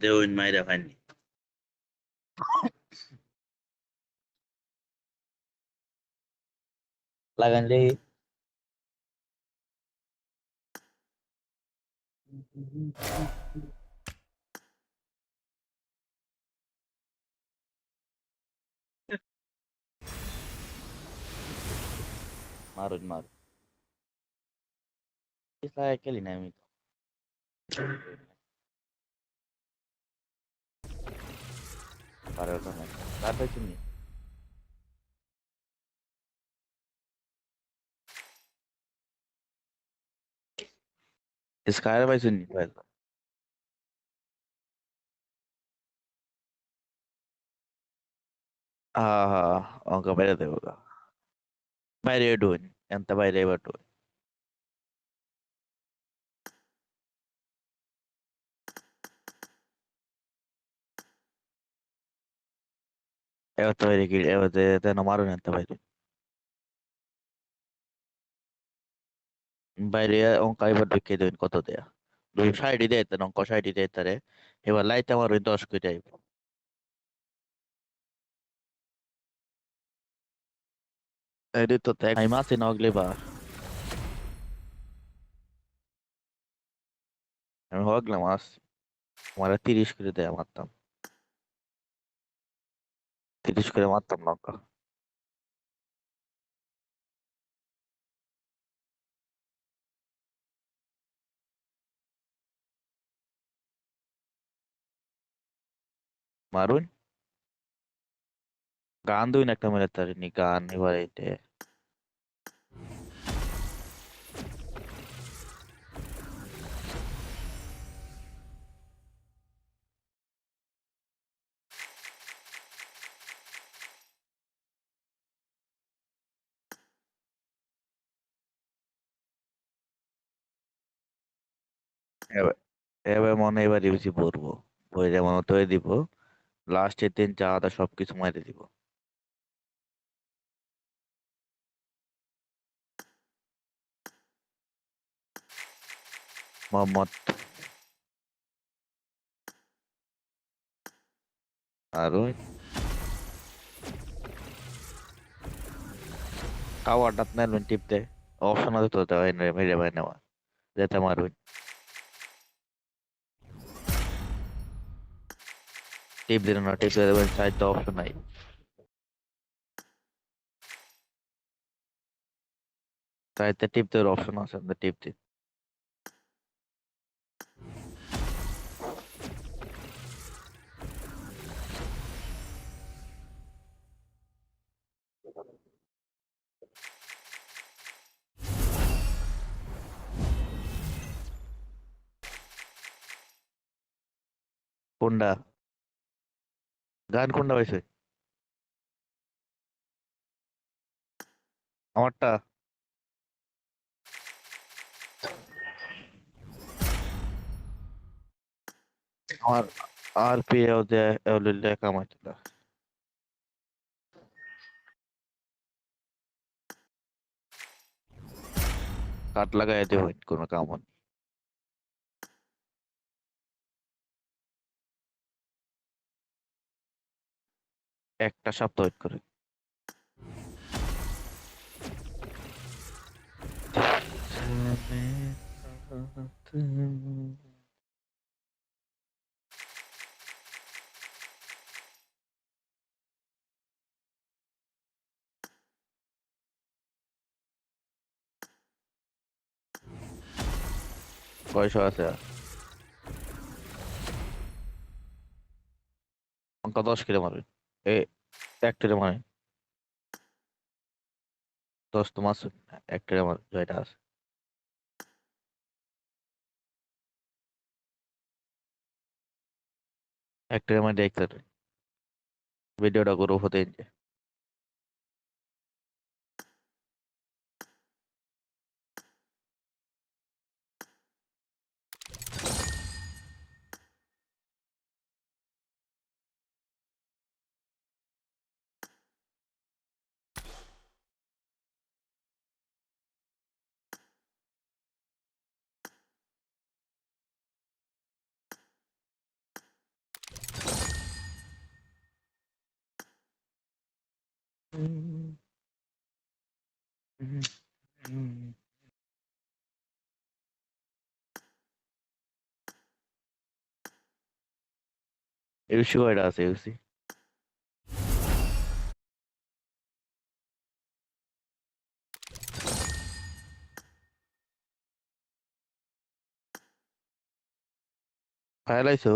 দেউন মাইরা পাইনি। লাগাইলে মারুন মারুন লাগাই খেলি না আমি পারো না তার পাইছি নি স্কায়ার পাইছি নি পয়লা অঙ্ক বাইরে দেবো বাইরে ডুন ఎంత বাইরে এবার ডুন এবার তো বাইরে কি এবার তেন মারুন ఎంత বাইরে বাইরে অঙ্ক এবার ঢুকিয়ে দেবেন কত দেয়া দুই সাইডই দেয় তেন অঙ্ক সাইডই দেয় তারে এবার লাইতে মারুন 10 করে আইব এডি তো তাই আমি মাসি নগলে বা আমি হগলাম মাস আমার 30 করে দেয়া মারতাম 30 করে মারতাম নৌকা মারুন গান দুই একটা মেরে তারিনি গান এবার এইতে এবার এবার মনে এবার ইউজি পড়বো বই যেমন তৈরি দিব লাস্টের দিন যা আদা সবকিছু মাইরে দিব মোহাম্মদ আর ওই কাওয়ারটা নেবেন টিপতে অপশন আছে তো দেওয়া মেরে ভাই নেওয়া যেতে মারুন টিপ দিন না টিপ দিয়ে দেবেন সাইড তো অপশন নাই সাইডতে টিপ দেওয়ার অপশন আছে টিপ দিন কোনটা গান কোনটা পাইছে আমারটা আমার আর পি এও যে এওলিলে কামাইছিল কাট লাগাই দেব কোনো কাম হয়নি একটা সপ্তাহ ওয়েট করে কয়শো আছে আর অঙ্ক 10 কিলো মারবে এ এক টিরে মারে 10 তো মাস এক টিরে মার জয়টা আছে এক টিরে মার দেখতে ভিডিওটা করবো হতে ইউসি কয়টা আছে ইউসি? ফাইল আইছো?